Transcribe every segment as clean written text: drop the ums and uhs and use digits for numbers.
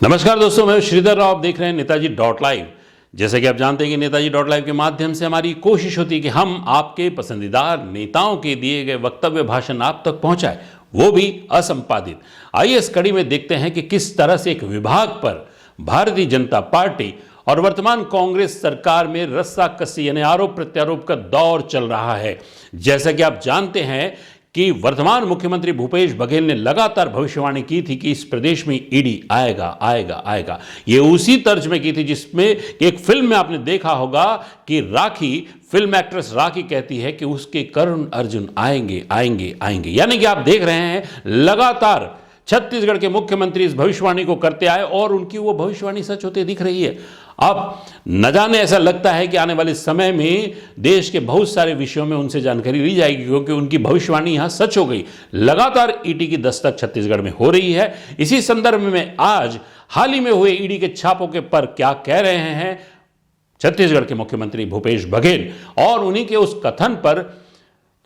नमस्कार दोस्तों, मैं श्रीधर राव। आप देख रहे हैं नेताजी डॉट लाइव। जैसे कि आप जानते हैं कि नेताजी डॉट लाइव के माध्यम से हमारी कोशिश होती है कि हम आपके पसंदीदा नेताओं के दिए गए वक्तव्य भाषण आप तक पहुंचाएं, वो भी असंपादित। आइए इस कड़ी में देखते हैं कि किस तरह से एक विभाग पर भारतीय जनता पार्टी और वर्तमान कांग्रेस सरकार में रस्साकसी यानी आरोप प्रत्यारोप का दौर चल रहा है। जैसा कि आप जानते हैं कि वर्तमान मुख्यमंत्री भूपेश बघेल ने लगातार भविष्यवाणी की थी कि इस प्रदेश में ईडी आएगा आएगा आएगा। ये उसी तर्ज में की थी जिसमें एक फिल्म में आपने देखा होगा कि राखी, फिल्म एक्ट्रेस राखी कहती है कि उसके कर्ण अर्जुन आएंगे आएंगे आएंगे। यानी कि आप देख रहे हैं लगातार छत्तीसगढ़ के मुख्यमंत्री इस भविष्यवाणी को करते आए और उनकी वो भविष्यवाणी सच होते दिख रही है। अब न जाने, ऐसा लगता है कि आने वाले समय में देश के बहुत सारे विषयों में उनसे जानकारी ली जाएगी, क्योंकि उनकी भविष्यवाणी यहां सच हो गई। लगातार ईडी की दस्तक छत्तीसगढ़ में हो रही है। इसी संदर्भ में आज हाल ही में हुए ईडी के छापों के पर क्या कह रहे हैं छत्तीसगढ़ के मुख्यमंत्री भूपेश बघेल, और उन्हीं के उस कथन पर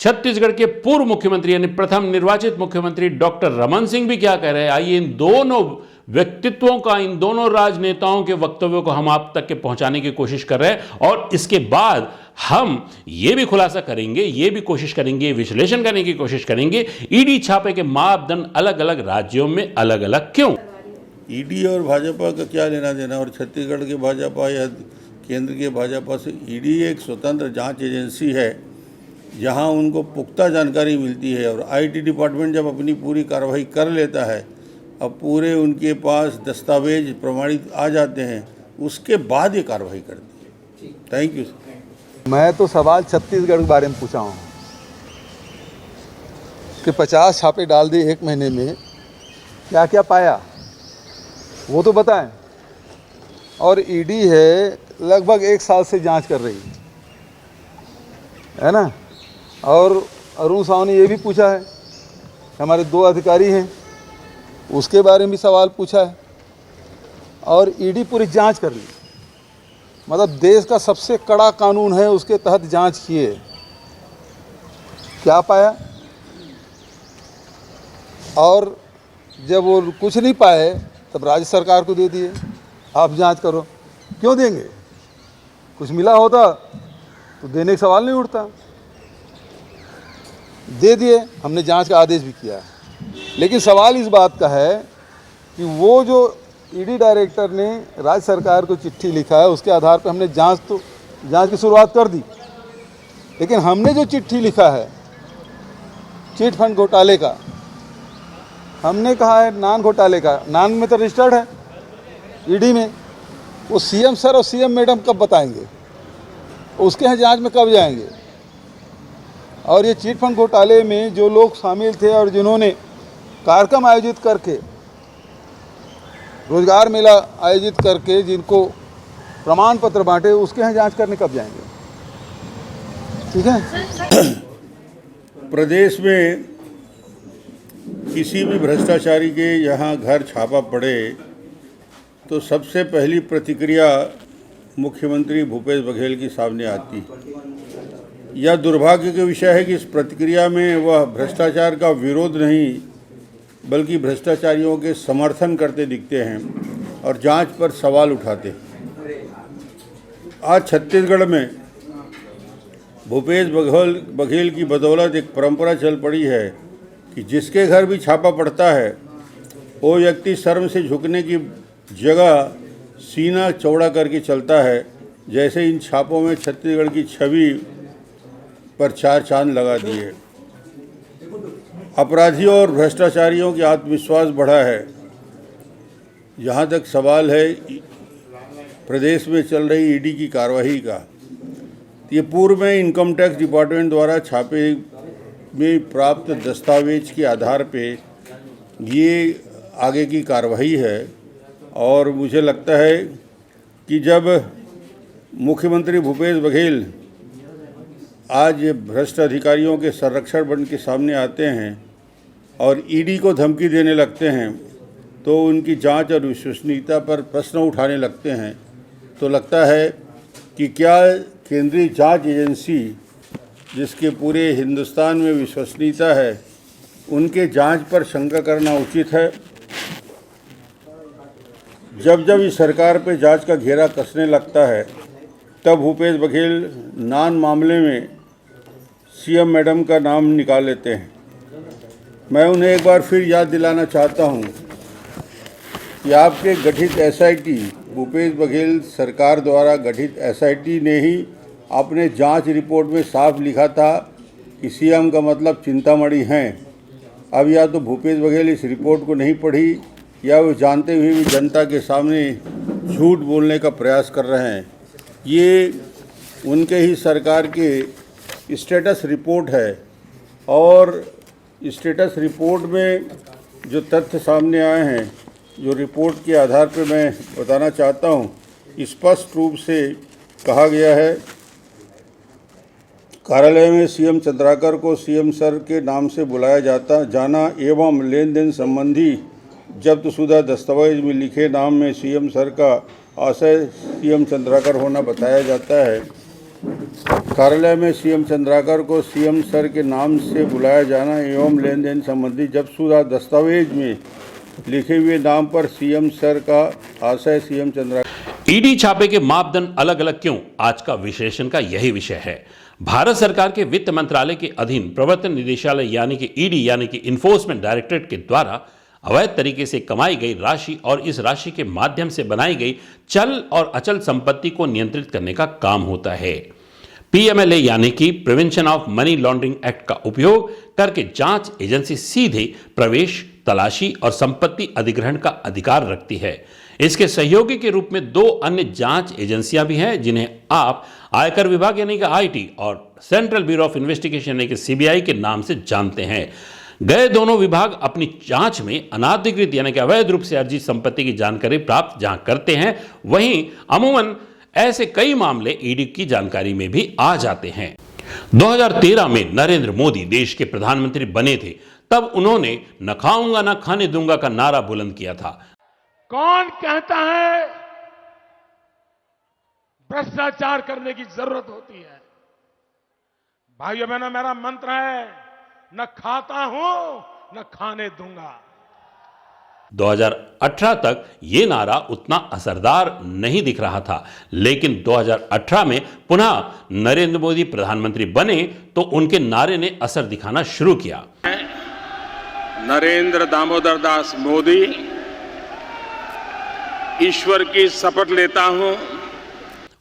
छत्तीसगढ़ के पूर्व मुख्यमंत्री यानी प्रथम निर्वाचित मुख्यमंत्री डॉक्टर रमन सिंह भी क्या कह रहे हैं। आइए इन दोनों व्यक्तित्वों का, इन दोनों राजनेताओं के वक्तव्यों को हम आप तक के पहुंचाने की कोशिश कर रहे हैं, और इसके बाद हम ये भी खुलासा करेंगे, ये भी कोशिश करेंगे, विश्लेषण करने की कोशिश करेंगे ईडी छापे के मापदंड अलग अलग राज्यों में अलग अलग क्यों। ईडी और भाजपा का क्या लेना देना, और छत्तीसगढ़ के भाजपा या केंद्र के भाजपा से। ईडी एक स्वतंत्र जांच एजेंसी है जहां उनको पुख्ता जानकारी मिलती है, और आईटी डिपार्टमेंट जब अपनी पूरी कार्रवाई कर लेता है, अब पूरे उनके पास दस्तावेज प्रमाणित आ जाते हैं, उसके बाद ये कार्रवाई करती है। Thank you sir. मैं तो सवाल छत्तीसगढ़ के बारे में पूछा हूँ कि 50 छापे डाल दिए एक महीने में, क्या क्या पाया वो तो बताएं। और ईडी है लगभग 1 साल से जांच कर रही है ना। और अरुण साव ने ये भी पूछा है, हमारे 2 अधिकारी हैं, उसके बारे में भी सवाल पूछा है, और ईडी पूरी जांच कर ली। मतलब देश का सबसे कड़ा कानून है, उसके तहत जांच किए। क्या पाया? और जब वो कुछ नहीं पाए तब राज्य सरकार को दे दिए, आप जांच करो। क्यों देंगे? कुछ मिला होता तो देने का सवाल नहीं उठता। दे दिए, हमने जांच का आदेश भी किया है। लेकिन सवाल इस बात का है कि वो जो ईडी डायरेक्टर ने राज्य सरकार को चिट्ठी लिखा है, उसके आधार पर हमने जांच की शुरुआत कर दी। लेकिन हमने जो चिट्ठी लिखा है चिट फंड घोटाले का, हमने कहा है नान घोटाले का, नान में तो रजिस्टर्ड है ईडी में, वो सीएम सर और सीएम मैडम कब बताएंगे, उसके यहाँ जांच में कब जाएंगे। और ये चिट फंड घोटाले में जो लोग शामिल थे और जिन्होंने कार्यक्रम आयोजित करके, रोजगार मेला आयोजित करके जिनको प्रमाण पत्र बांटे, उसके यहाँ जांच करने कब जाएंगे। ठीक है। प्रदेश में किसी भी भ्रष्टाचारी के यहाँ घर छापा पड़े तो सबसे पहली प्रतिक्रिया मुख्यमंत्री भूपेश बघेल की सामने आती। यह दुर्भाग्य का विषय है कि इस प्रतिक्रिया में वह भ्रष्टाचार का विरोध नहीं बल्कि भ्रष्टाचारियों के समर्थन करते दिखते हैं और जांच पर सवाल उठाते। आज छत्तीसगढ़ में भूपेश बघेल की बदौलत एक परंपरा चल पड़ी है कि जिसके घर भी छापा पड़ता है वो व्यक्ति शर्म से झुकने की जगह सीना चौड़ा करके चलता है। जैसे इन छापों में छत्तीसगढ़ की छवि पर 4 चांद लगा दिए। अपराधियों और भ्रष्टाचारियों की आत्मविश्वास बढ़ा है। जहाँ तक सवाल है प्रदेश में चल रही ईडी की कार्रवाई का, ये पूर्व में इनकम टैक्स डिपार्टमेंट द्वारा छापे में प्राप्त दस्तावेज के आधार पे ये आगे की कार्रवाई है। और मुझे लगता है कि जब मुख्यमंत्री भूपेश बघेल आज भ्रष्ट अधिकारियों के संरक्षण बन के सामने आते हैं और ईडी को धमकी देने लगते हैं, तो उनकी जांच और विश्वसनीयता पर प्रश्न उठाने लगते हैं, तो लगता है कि क्या केंद्रीय जांच एजेंसी जिसके पूरे हिंदुस्तान में विश्वसनीयता है, उनके जांच पर शंका करना उचित है। जब जब इस सरकार पे जांच का घेरा कसने लगता है तब भूपेश बघेल नान मामले में सीएम मैडम का नाम निकाल लेते हैं। मैं उन्हें एक बार फिर याद दिलाना चाहता हूं कि आपके गठित एसआईटी, भूपेश बघेल सरकार द्वारा गठित एसआईटी ने ही अपने जांच रिपोर्ट में साफ लिखा था कि सीएम का मतलब चिंतामणि हैं। अब या तो भूपेश बघेल इस रिपोर्ट को नहीं पढ़ी या वो जानते हुए भी जनता के सामने झूठ बोलने का प्रयास कर रहे हैं। ये उनके ही सरकार के स्टेटस रिपोर्ट है और स्टेटस रिपोर्ट में जो तथ्य सामने आए हैं, जो रिपोर्ट के आधार पर मैं बताना चाहता हूँ, स्पष्ट रूप से कहा गया है, कार्यालय में सीएम चंद्राकर को सीएम सर के नाम से बुलाया जाना एवं लेन देन संबंधी जब्तशुदा दस्तावेज में लिखे नाम में सीएम सर का आशय सीएम चंद्राकर होना बताया जाता है। कार्यालय में सीएम चंद्राकर को सीएम सर के नाम से बुलाया जाना एवं लेन देन संबंधी जब्तशुदा दस्तावेज में लिखे हुए नाम पर सीएम सर का आशय सीएम चंद्राकर। ईडी छापे के मापदंड अलग अलग क्यों, आज का विश्लेषण का यही विषय है। भारत सरकार के वित्त मंत्रालय के अधीन प्रवर्तन निदेशालय यानी कि ईडी यानी कि इन्फोर्समेंट डायरेक्टरेट के द्वारा अवैध तरीके से कमाई गई राशि और इस राशि के माध्यम से बनाई गई चल और अचल संपत्ति को नियंत्रित करने का काम होता है। पीएमएलए यानी कि prevention of money laundering act का उपयोग करके जांच एजेंसी सीधे प्रवेश, तलाशी और संपत्ति अधिग्रहण का अधिकार रखती है। इसके सहयोगी के रूप में दो अन्य जांच एजेंसियां भी हैं जिन्हें आप आयकर विभाग यानी कि आईटी और सेंट्रल ब्यूरो ऑफ इन्वेस्टिगेशन यानी कि सीबीआई के नाम से जानते हैं। गए दोनों विभाग अपनी जांच में अनाधिकृत यानी कि अवैध रूप से अर्जित संपत्ति की जानकारी प्राप्त जहां करते हैं, वहीं अमूमन ऐसे कई मामले ईडी की जानकारी में भी आ जाते हैं। 2013 में नरेंद्र मोदी देश के प्रधानमंत्री बने थे, तब उन्होंने न खाऊंगा न खाने दूंगा का नारा बुलंद किया था। कौन कहता है भ्रष्टाचार करने की जरूरत होती है? भाइयों बहनों, मेरा मंत्र है, न खाता हूं न खाने दूंगा। 2018 तक यह नारा उतना असरदार नहीं दिख रहा था, लेकिन 2018 में पुनः नरेंद्र मोदी प्रधानमंत्री बने तो उनके नारे ने असर दिखाना शुरू किया। नरेंद्र दामोदर दास मोदी, ईश्वर की शपथ लेता हूं।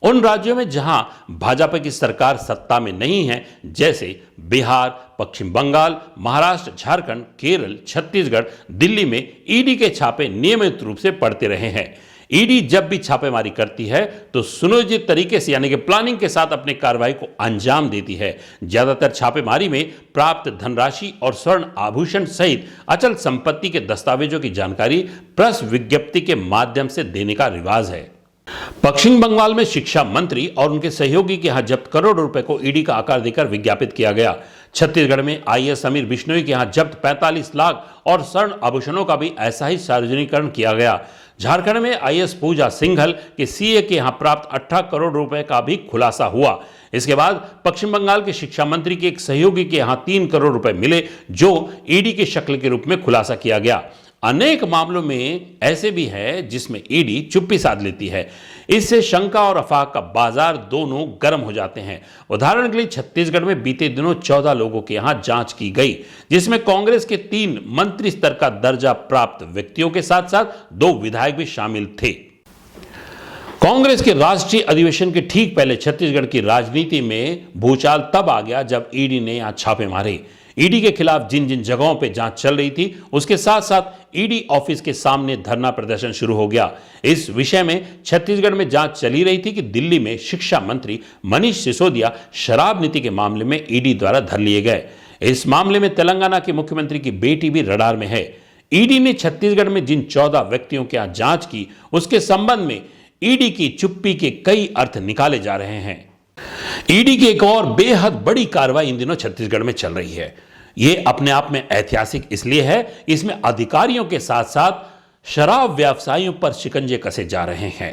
उन राज्यों में जहां भाजपा की सरकार सत्ता में नहीं है, जैसे बिहार, पश्चिम बंगाल, महाराष्ट्र, झारखंड, केरल, छत्तीसगढ़, दिल्ली में ईडी के छापे नियमित रूप से पड़ते रहे हैं। ईडी जब भी छापेमारी करती है तो सुनियोजित तरीके से यानी कि प्लानिंग के साथ अपनी कार्रवाई को अंजाम देती है। ज्यादातर छापेमारी में प्राप्त धनराशि और स्वर्ण आभूषण सहित अचल संपत्ति के दस्तावेजों की जानकारी प्रेस विज्ञप्ति के माध्यम से देने का रिवाज है। पश्चिम बंगाल में शिक्षा मंत्री और उनके सहयोगी के यहां जब्त करोड़ों रुपए को ईडी का आकार देकर विज्ञापित किया गया। छत्तीसगढ़ में आईएएस समीर बिश्नोई के यहां जब्त 45 लाख और स्वर्ण आभूषणों का भी ऐसा ही सार्वजनिकरण किया गया। झारखंड में आईएएस पूजा सिंघल के सीए के यहां प्राप्त 18 करोड़ रुपए का भी खुलासा हुआ। इसके बाद पश्चिम बंगाल के शिक्षा मंत्री के एक सहयोगी के यहां 3 करोड़ रुपए मिले, जो ईडी के शक्ल के रूप में खुलासा किया गया। अनेक मामलों में ऐसे भी है जिसमें ईडी चुप्पी साध लेती है। इससे शंका और अफवाह का बाजार दोनों गर्म हो जाते हैं। उदाहरण के लिए छत्तीसगढ़ में बीते दिनों 14 लोगों के यहां जांच की गई, जिसमें कांग्रेस के 3 मंत्री स्तर का दर्जा प्राप्त व्यक्तियों के साथ साथ 2 विधायक भी शामिल थे। कांग्रेस के राष्ट्रीय अधिवेशन के ठीक पहले छत्तीसगढ़ की राजनीति में भूचाल तब आ गया जब ईडी ने यहां छापे मारे। ईडी के खिलाफ जिन जिन जगहों पे जांच चल रही थी, उसके साथ साथ ईडी ऑफिस के सामने धरना प्रदर्शन शुरू हो गया। इस विषय में छत्तीसगढ़ में जांच चली रही थी कि दिल्ली में शिक्षा मंत्री मनीष सिसोदिया शराब नीति के मामले में ईडी द्वारा धर लिए गए। इस मामले में तेलंगाना के मुख्यमंत्री की बेटी भी रडार में है। ईडी ने छत्तीसगढ़ में जिन 14 व्यक्तियों के यहां जांच की, उसके संबंध में ईडी की चुप्पी के कई अर्थ निकाले जा रहे हैं। ईडी की एक और बेहद बड़ी कार्रवाई इन दिनों छत्तीसगढ़ में चल रही है। यह अपने आप में ऐतिहासिक इसलिए है, इसमें अधिकारियों के साथ साथ शराब व्यवसायियों पर शिकंजे कसे जा रहे हैं।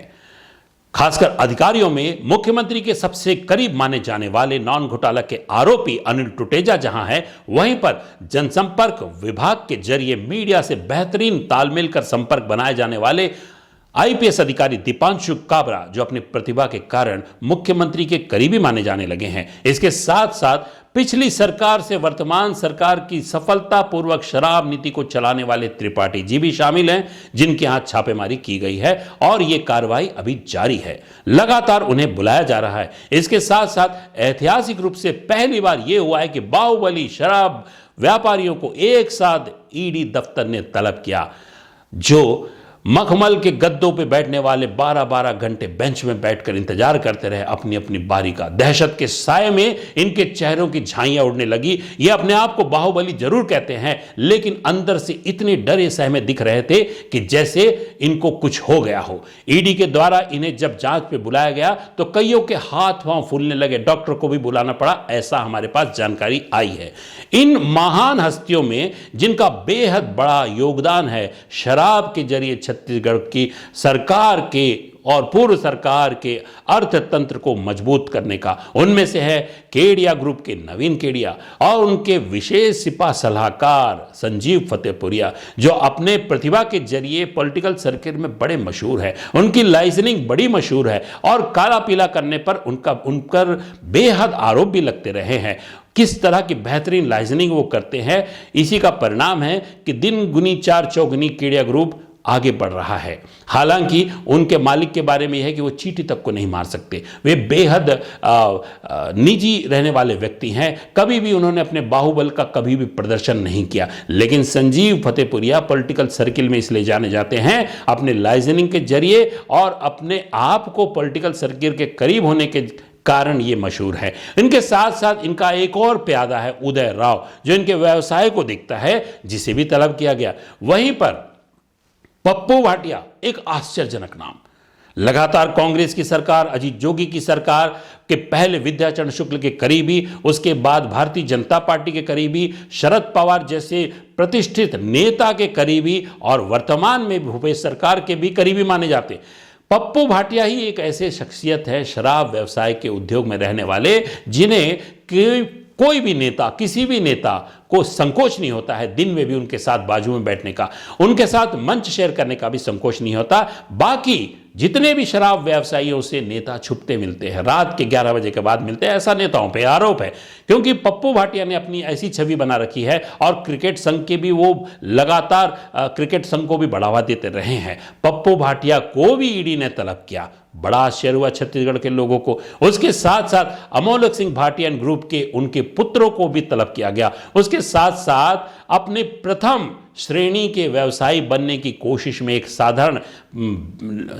खासकर अधिकारियों में मुख्यमंत्री के सबसे करीब माने जाने वाले नॉन घोटाला के आरोपी अनिल टुटेजा जहां है, वहीं पर जनसंपर्क विभाग के जरिए मीडिया से बेहतरीन तालमेल कर संपर्क बनाए जाने वाले आईपीएस अधिकारी दीपांशु काबरा, जो अपनी प्रतिभा के कारण मुख्यमंत्री के करीबी माने जाने लगे हैं। इसके साथ साथ पिछली सरकार से वर्तमान सरकार की सफलतापूर्वक शराब नीति को चलाने वाले त्रिपाठी जी भी शामिल हैं, जिनके यहां छापेमारी की गई है और यह कार्रवाई अभी जारी है। लगातार उन्हें बुलाया जा रहा है। इसके साथ साथ ऐतिहासिक रूप से पहली बार यह हुआ है कि बाहुबली शराब व्यापारियों को एक साथ ईडी दफ्तर ने तलब किया, जो मखमल के गद्दों पे बैठने वाले 12-12 घंटे बेंच में बैठकर इंतजार करते रहे अपनी अपनी बारी का। दहशत के साए में इनके चेहरों की झाइयां उड़ने लगी। ये अपने आप को बाहुबली जरूर कहते हैं, लेकिन अंदर से इतने डरे सहमे दिख रहे थे कि जैसे इनको कुछ हो गया हो। ईडी के द्वारा इन्हें जब जांच पे बुलाया गया तो कईयों के हाथ पांव फूलने लगे। डॉक्टर को भी बुलाना पड़ा, ऐसा हमारे पास जानकारी आई है। इन महान हस्तियों में जिनका बेहद बड़ा योगदान है शराब के जरिए छत्तीसगढ़ की सरकार के और पूर्व सरकार के अर्थतंत्र को मजबूत करने का, उनमें से है केडिया ग्रुप के नवीन केडिया और उनके विशेष सिपा सलाहकार संजीव फतेहपुरिया, जो अपने प्रतिभा के जरिए पॉलिटिकल सर्किट में बड़े मशहूर है। उनकी लाइजनिंग बड़ी मशहूर है और काला पीला करने पर उन पर बेहद आरोप भी लगते रहे हैं। किस तरह की बेहतरीन लाइजनिंग वो करते हैं, इसी का परिणाम है कि दिन गुनी चार चौगुनी केडिया ग्रुप आगे बढ़ रहा है। हालांकि उनके मालिक के बारे में यह है कि वो चींटी तक को नहीं मार सकते। वे बेहद निजी रहने वाले व्यक्ति हैं। कभी भी उन्होंने अपने बाहुबल का कभी भी प्रदर्शन नहीं किया। लेकिन संजीव फतेहपुरिया पॉलिटिकल सर्किल में इसलिए जाने जाते हैं अपने लाइजनिंग के जरिए और अपने आप को पॉलिटिकल सर्किल के करीब होने के कारण ये मशहूर है। इनके साथ साथ इनका एक और प्यादा है उदय राव, जो इनके व्यवसाय को दिखता है, जिसे भी तलब किया गया। वहीं पर पप्पू भाटिया, एक आश्चर्यजनक नाम। लगातार कांग्रेस की सरकार, अजीत जोगी की सरकार के पहले विद्याचरण शुक्ल के करीबी, उसके बाद भारतीय जनता पार्टी के करीबी, शरद पवार जैसे प्रतिष्ठित नेता के करीबी और वर्तमान में भूपेश सरकार के भी करीबी माने जाते। पप्पू भाटिया ही एक ऐसे शख्सियत है शराब व्यवसाय के उद्योग में रहने वाले, जिन्हें कोई भी नेता, किसी भी नेता को संकोच नहीं होता है दिन में भी उनके साथ बाजू में बैठने का, उनके साथ मंच शेयर करने का भी संकोच नहीं होता। बाकी जितने भी शराब व्यवसायियों से नेता छुपते मिलते हैं, रात के 11 बजे के बाद मिलते हैं, ऐसा नेताओं पे आरोप है। क्योंकि पप्पू भाटिया ने अपनी ऐसी छवि बना रखी है और क्रिकेट संघ के भी वो लगातार क्रिकेट संघ को भी बढ़ावा देते रहे हैं। पप्पू भाटिया को भी ईडी ने तलब किया, बड़ा आश्चर्य हुआ छत्तीसगढ़ के लोगों को। उसके साथ साथ अमोलक सिंह भाटिया ग्रुप के उनके पुत्रों को भी तलब किया गया। उसके साथ साथ अपने प्रथम श्रेणी के व्यवसायी बनने की कोशिश में एक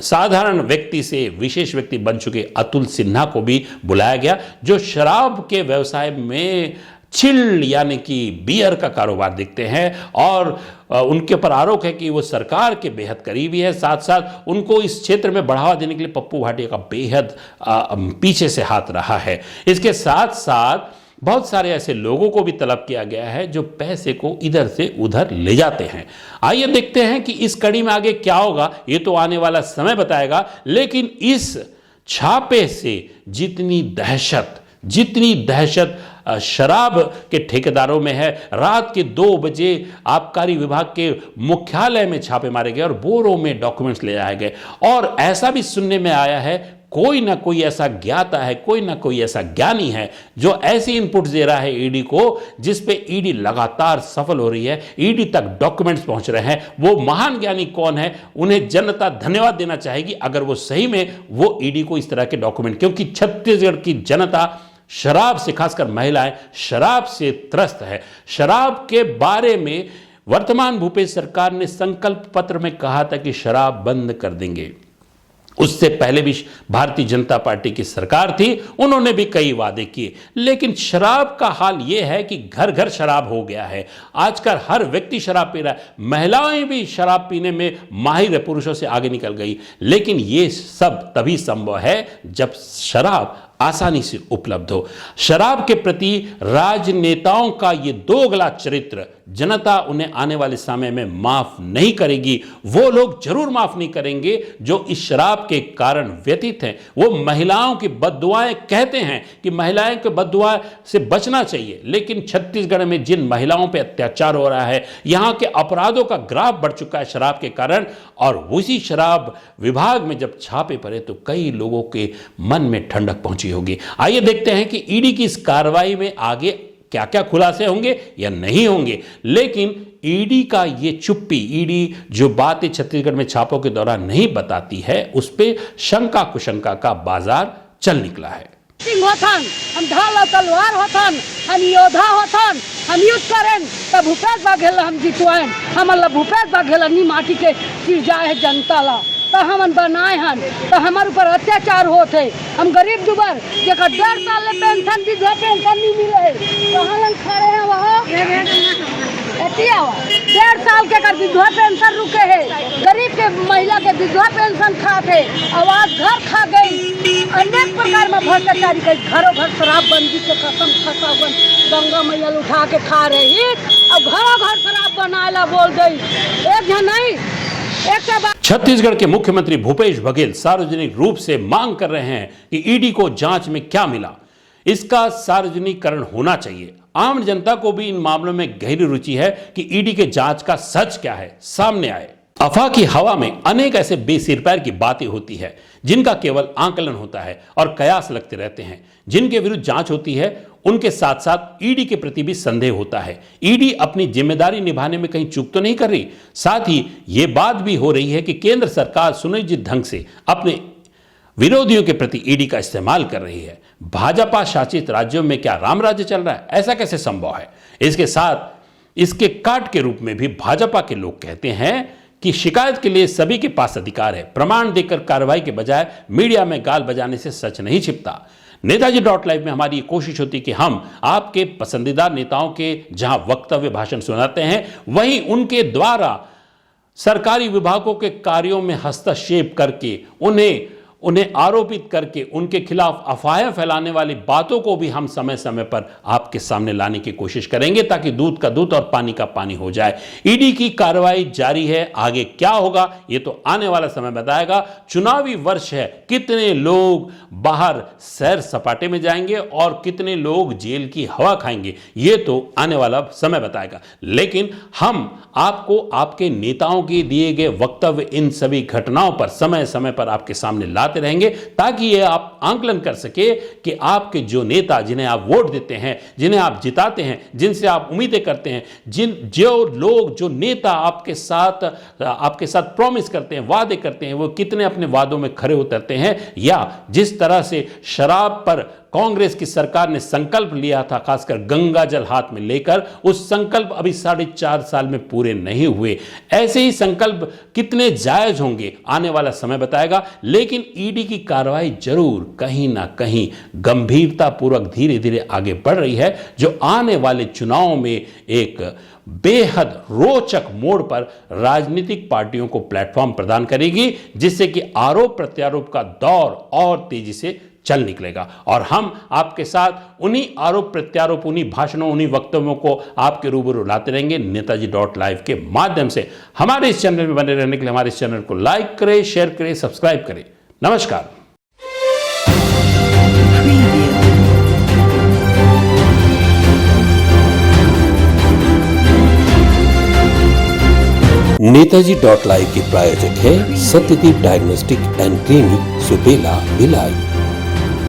साधारण व्यक्ति से विशेष व्यक्ति बन चुके अतुल सिन्हा को भी बुलाया गया, जो शराब के व्यवसाय में चिल यानी कि बियर का कारोबार देखते हैं और उनके पर आरोप है कि वो सरकार के बेहद करीबी है। साथ साथ उनको इस क्षेत्र में बढ़ावा देने के लिए पप्पू भाटिया का बेहद पीछे से हाथ रहा है। इसके साथ साथ बहुत सारे ऐसे लोगों को भी तलब किया गया है जो पैसे को इधर से उधर ले जाते हैं। आइए देखते हैं कि इस कड़ी में आगे क्या होगा, ये तो आने वाला समय बताएगा। लेकिन इस छापे से जितनी दहशत शराब के ठेकेदारों में है, रात के 2 बजे आबकारी विभाग के मुख्यालय में छापे मारे गए और बोरों में डॉक्यूमेंट्स ले जाए गए। और ऐसा भी सुनने में आया है कोई ना कोई ऐसा ज्ञाता है, कोई ना कोई ऐसा ज्ञानी है जो ऐसे इनपुट्स दे रहा है ईडी को, जिस पे ईडी लगातार सफल हो रही है, ईडी तक डॉक्यूमेंट्स पहुंच रहे हैं। वो महान ज्ञानी कौन है, उन्हें जनता धन्यवाद देना चाहेगी अगर वो सही में वो ईडी को इस तरह के डॉक्यूमेंट, क्योंकि छत्तीसगढ़ की जनता शराब से, खासकर महिलाएं शराब से त्रस्त है। शराब के बारे में वर्तमान भूपेश सरकार ने संकल्प पत्र में कहा था कि शराब बंद कर देंगे। उससे पहले भी भारतीय जनता पार्टी की सरकार थी, उन्होंने भी कई वादे किए। लेकिन शराब का हाल यह है कि घर घर शराब हो गया है। आजकल हर व्यक्ति शराब पी रहा है, महिलाएं भी शराब पीने में माहिर है, पुरुषों से आगे निकल गई। लेकिन यह सब तभी संभव है जब शराब आसानी से उपलब्ध हो। शराब के प्रति राजनेताओं का ये दोगला चरित्र जनता उन्हें आने वाले समय में माफ नहीं करेगी। वो लोग जरूर माफ नहीं करेंगे जो इस शराब के कारण व्यतीत हैं। वो महिलाओं की बद्दुआएं कहते हैं कि महिलाएं के बद्दुआ से बचना चाहिए, लेकिन छत्तीसगढ़ में जिन महिलाओं पर अत्याचार हो रहा है, यहां के अपराधों का ग्राफ बढ़ चुका है शराब के कारण। और उसी शराब विभाग में जब छापे पड़े तो कई लोगों के मन में ठंडक पहुंची होगी। आइए देखते हैं कि ईडी की इस कार्रवाई में आगे क्या क्या खुलासे होंगे या नहीं होंगे। लेकिन ईडी का ये चुप्पी, ईडी जो बातें छत्तीसगढ़ में छापों के दौरान नहीं बताती है, उस पे शंका कुशंका का बाजार चल निकला है। होथन, हम ढाल तलवार होथन, हम योद्धा होथन, हम युद्ध करें तब भूपेश बघेल हम जितवाएं। हमला भूपेश बघेल नी माटी के सिर जाए है जनता ला तो हमन बनाए हन तो हमारे ऊपर अत्याचार होते। हम गरीब दुबर जेकर 1.5 साल ले पेंशन विधवा पेंशन नहीं मिले तो हम खड़े हैं वहाँ 1.5 साल के कर विधवा पेंशन रुके है। गरीब के महिला के विधवा पेंशन खाते, आवाज घर खा गई, अनेक प्रकार में भ्रष्टाचारी के घरों घर शराबबंदी के कसम खसावन गंगा मैया उठा के खा रही और घरों घर शराब बनाएला बोल गई। एक जन नहीं छत्तीसगढ़ के मुख्यमंत्री भूपेश बघेल सार्वजनिक रूप से मांग कर रहे हैं कि ईडी को जांच में क्या मिला, इसका सार्वजनिकरण होना चाहिए। आम जनता को भी इन मामलों में गहरी रुचि है कि ईडी के जांच का सच क्या है, सामने आए। अफवाह की हवा में अनेक ऐसे बेसिर पैर की बातें होती है जिनका केवल आकलन होता है और कयास लगते रहते हैं। जिनके विरुद्ध जांच होती है उनके साथ साथ ईडी के प्रति भी संदेह होता है। ईडी अपनी जिम्मेदारी निभाने में कहीं चूक तो नहीं कर रही। साथ ही यह बात भी हो रही है कि केंद्र सरकार सुनियोजित ढंग से अपने विरोधियों के प्रति ईडी का इस्तेमाल कर रही है। भाजपा शासित राज्यों में क्या राम राज्य चल रहा है? ऐसा कैसे संभव है? इसके साथ इसके काट के रूप में भी भाजपा के लोग कहते हैं कि शिकायत के लिए सभी के पास अधिकार है। प्रमाण देकर कार्रवाई के बजाय मीडिया में गाल बजाने से सच नहीं छिपता। नेताजी.लाइव में हमारी कोशिश होती कि हम आपके पसंदीदा नेताओं के जहां वक्तव्य भाषण सुनाते हैं, वहीं उनके द्वारा सरकारी विभागों के कार्यों में हस्तक्षेप करके उन्हें आरोपित करके उनके खिलाफ अफवाहें फैलाने वाली बातों को भी हम समय समय पर आपके सामने लाने की कोशिश करेंगे ताकि दूध का दूध और पानी का पानी हो जाए। ईडी की कार्रवाई जारी है, आगे क्या होगा ये तो आने वाला समय बताएगा। चुनावी वर्ष है, कितने लोग बाहर सैर सपाटे में जाएंगे और कितने लोग जेल की हवा खाएंगे ये तो आने वाला समय बताएगा। लेकिन हम आपको आपके नेताओं के दिए गए वक्तव्य, इन सभी घटनाओं पर समय समय पर आपके सामने लाते रहेंगे ताकि ये आप आंकलन कर सके कि आपके जो नेता, जिन्हें आप वोट देते हैं, जिन्हें आप जिताते हैं, जिनसे आप उम्मीदें करते हैं, जो नेता आपके साथ प्रॉमिस करते हैं, वादे करते हैं, वो कितने अपने वादों में खरे उतरते हैं, या जिस तरह से शराब पर कांग्रेस की सरकार ने संकल्प लिया था, खासकर गंगा जल हाथ में लेकर, उस संकल्प अभी 4.5 साल में पूरे नहीं हुए। ऐसे ही संकल्प कितने जायज होंगे आने वाला समय बताएगा। लेकिन ईडी की कार्रवाई जरूर कहीं ना कहीं गंभीरता पूर्वक धीरे धीरे आगे बढ़ रही है, जो आने वाले चुनावों में एक बेहद रोचक मोड़ पर राजनीतिक पार्टियों को प्लेटफॉर्म प्रदान करेगी, जिससे कि आरोप प्रत्यारोप का दौर और तेजी से चल निकलेगा। और हम आपके साथ उन्हीं आरोप प्रत्यारोप, उन्हीं भाषणों, उन्हीं वक्तव्यों को आपके रूबरू लाते रहेंगे नेताजी.लाइव के माध्यम से। हमारे इस चैनल में बने रहने के लिए हमारे इस चैनल को लाइक करें, शेयर करें, सब्सक्राइब करें। नमस्कार। नेताजी.लाइव के प्रायोजक है Satyadeep diagnostic and clinic, Supela, Bhilai.